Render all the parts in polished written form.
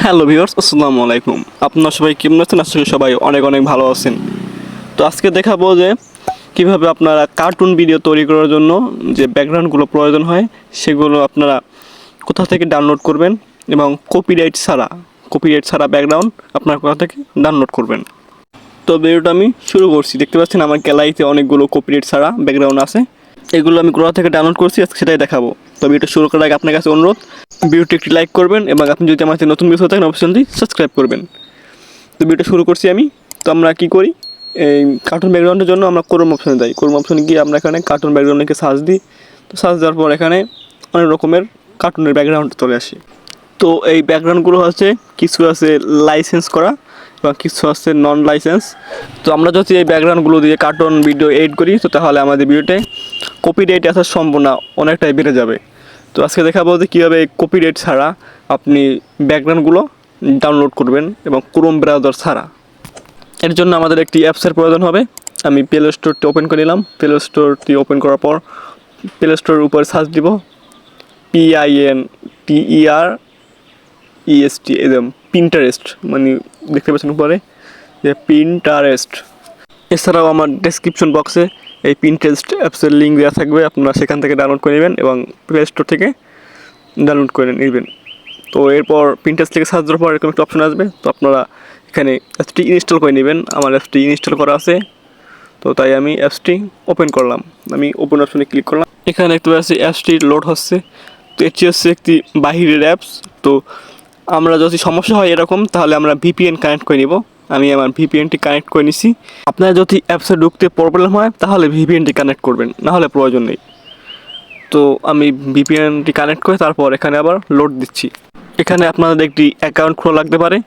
Hello viewers, আসসালামু আলাইকুম। আপনারা সবাই কেমন আছেন? আশা করি সবাই অনেক অনেক ভালো আছেন। তো আজকে দেখাবো যে কিভাবে আপনারা কার্টুন ভিডিও তৈরি করার জন্য যে ব্যাকগ্রাউন্ডগুলো প্রয়োজন হয় সেগুলো আপনারা কোথা থেকে ডাউনলোড করবেন এবং কপিরাইট ছাড়া ব্যাকগ্রাউন্ড আপনারা কোথা থেকে ডাউনলোড করবেন। তো ভিডিওটা আমি শুরু করছি। দেখতে পাচ্ছেন আমার গ্যালারিতে অনেকগুলো কপিরাইট ছাড়া ব্যাকগ্রাউন্ড আছে। এগুলো আমি কোথা থেকে ডাউনলোড করছি আজকে সেটাই দেখাবো। তো ভিডিওটা শুরু করার আগে আপনার কাছে অনুরোধ, ভিডিওটি একটি লাইক করবেন এবং আপনি যদি আমার নতুন ভিডিও থাকেন অবশ্যই সাবস্ক্রাইব করবেন। তো ভিডিওটা শুরু করছি আমি। তো আমরা কী করি, এই কার্টুন ব্যাকগ্রাউন্ডের জন্য আমরা ক্রোম অপশনে যাই। ক্রোম অপশনে গিয়ে আমরা এখানে কার্টুন ব্যাকগ্রাউন্ড লিখে সার্চ দিই। তো সার্চ দেওয়ার পর এখানে অনেক রকমের কার্টুনের ব্যাকগ্রাউন্ড চলে আসে। তো এই ব্যাকগ্রাউন্ডগুলো হচ্ছে কিছু আছে লাইসেন্স করা এবং কিছু আছে নন লাইসেন্স। তো আমরা যদি এই ব্যাকগ্রাউন্ডগুলো দিয়ে কার্টুন ভিডিও এডিট করি তো তাহলে আমাদের ভিডিওতে কপিরাইট আসার সম্ভাবনা অনেকটাই বেড়ে যাবে। তো আজকে দেখাবো যে কীভাবে কপিরাইট ছাড়া আপনি ব্যাকগ্রাউন্ডগুলো ডাউনলোড করবেন এবং ক্রোম ব্রাউজার ছাড়া। এর জন্য আমাদের একটি অ্যাপসের প্রয়োজন হবে। আমি প্লে স্টোরটি ওপেন করে নিলাম। প্লে স্টোরটি ওপেন করার পর প্লে স্টোরের উপরে সার্চ দিব PINTEREST, একদম পিন্টারেস্ট, মানে দেখতে পাচ্ছেন উপরে যে পিন্টারেস্ট। এছাড়াও আমার ডেসক্রিপশন বক্সে এই পিন্টারেস্ট অ্যাপসের লিঙ্ক দেওয়া থাকবে, আপনারা সেখান থেকে ডাউনলোড করে নেবেন এবং প্লে স্টোর থেকে ডাউনলোড করে নেবেন। তো এরপর পিন্টারেস্ট থেকে সার্চ দেওয়ার পর এরকম একটা অপশন আসবে। তো আপনারা এখানে অ্যাপসটি ইনস্টল করে নেবেন। আমার অ্যাপসটি ইনস্টল করা আছে, তো তাই আমি অ্যাপসটি ওপেন করলাম। আমি ওপেন অপশনে ক্লিক করলাম। এখানে দেখতে পাচ্ছি অ্যাপসটি লোড হচ্ছে। তো এটি হচ্ছে একটি বাহিরের অ্যাপস। তো আমরা যদি সমস্যা হয় এরকম তাহলে আমরা ভিপিএন কানেক্ট করে নিব। আমি আমার ভিপিএনটি কানেক্ট করে নিছি। আপনারা যদি অ্যাপসে ঢুকতে প্রবলেম হয় তাহলে ভিপিএনটি কানেক্ট করবেন, নাহলে প্রয়োজন নেই। তো আমি ভিপিএনটি কানেক্ট করে তারপর এখানে আবার লোড দিচ্ছি। এখানে আপনাদের একটি অ্যাকাউন্ট খোলা লাগতে পারে।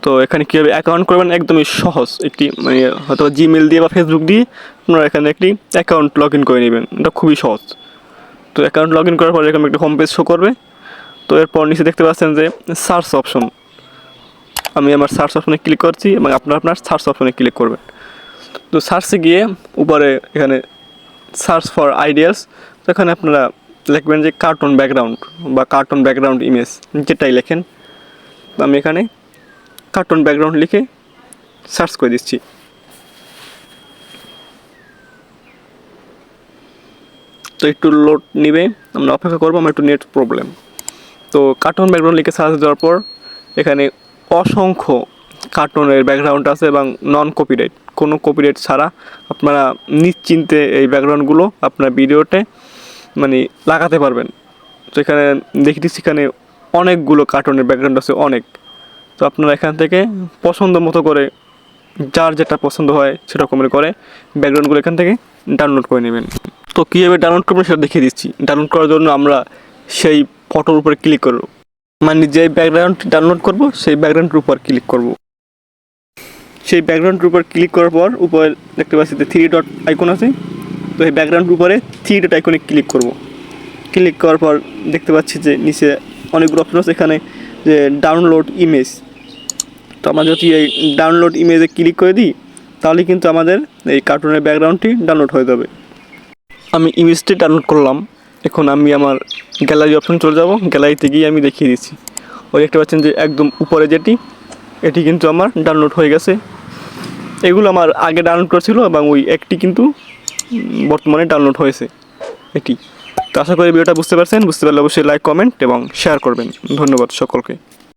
তো এখানে কীভাবে অ্যাকাউন্ট করবেন একদমই সহজ। একটি মানে হয়তো জিমেল দিয়ে বা ফেসবুক দিয়ে আপনারা এখানে একটি অ্যাকাউন্ট লগ ইন করে নেবেন। এটা খুবই সহজ। তো অ্যাকাউন্ট লগ ইন করার পর এরকম একটা হোম পেজ শো করবে। তো এরপর নিচে দেখতে পাচ্ছেন যে সার্চ অপশন। আমি আমার সার্চ অপশনে ক্লিক করছি এবং আপনার সার্চ অপশনে ক্লিক করবেন। তো সার্চে গিয়ে উপরে এখানে সার্চ ফর আইডিয়াস, তো এখানে আপনারা লিখবেন যে কার্টুন ব্যাকগ্রাউন্ড বা কার্টুন ব্যাকগ্রাউন্ড ইমেজ, যেটাই লেখেন। তো আমি এখানে কার্টুন ব্যাকগ্রাউন্ড লিখে সার্চ করে দিচ্ছি। তো একটু লোড নেবে, আমরা অপেক্ষা করবো, আমার একটু নেট প্রবলেম। তো কার্টুন ব্যাকগ্রাউন্ড লিখে সার্চ দেওয়ার পর এখানে অসংখ্য কার্টুনের ব্যাকগ্রাউন্ড আছে এবং নন কপিরাইট, কোনো কপিরাইট ছাড়া আপনারা নিশ্চিন্তে এই ব্যাকগ্রাউন্ডগুলো আপনার ভিডিওতে মানে লাগাতে পারবেন। তো এখানে দেখতেছি এখানে অনেকগুলো কার্টুনের ব্যাকগ্রাউন্ড আছে, অনেক। তো আপনারা এখান থেকে পছন্দ মতো করে যার যেটা পছন্দ হয় সেরকমের করে ব্যাকগ্রাউন্ডগুলো এখান থেকে ডাউনলোড করে নেবেন। তো কীভাবে ডাউনলোড করবেন সেটা দেখিয়ে দিচ্ছি। ডাউনলোড করার জন্য আমরা সেই ফটোর উপরে ক্লিক করব, মানে যে ব্যাকগ্রাউন্ড ডাউনলোড করব সেই ব্যাকগ্রাউন্ডের উপর ক্লিক করব। সেই ব্যাকগ্রাউন্ডের উপর ক্লিক করার পর উপরে দেখতে পাচ্ছি যে 3 ডট আইকন আছে। তো এই ব্যাকগ্রাউন্ডের উপরে 3 ডট আইকনে ক্লিক করব। ক্লিক করার পর দেখতে পাচ্ছি যে নিচে অনেকগুলো অপশন আছে, এখানে যে ডাউনলোড ইমেজ। তো আমরা যদি এই ডাউনলোড ইমেজে ক্লিক করে দিই তাহলে কিন্তু আমাদের এই কার্টুনের ব্যাকগ্রাউন্ডটি ডাউনলোড হয়ে যাবে। আমি ইমেজটি ডাউনলোড করলাম। এখন আমি আমার গ্যালারি অপশন চলে যাব। গ্যালারিতে গিয়ে আমি দেখিয়ে দিচ্ছি। ওই দেখতে পাচ্ছেন যে একদম উপরে যেটি, এটি কিন্তু আমার ডাউনলোড হয়ে গেছে। এগুলো আমার আগে ডাউনলোড করেছিল এবং ওই একটি কিন্তু বর্তমানে ডাউনলোড হয়েছে এটি। তো আশা করি ভিডিওটা বুঝতে পারছেন। বুঝতে পারলে অবশ্যই লাইক, কমেন্ট এবং শেয়ার করবেন। ধন্যবাদ সকলকে।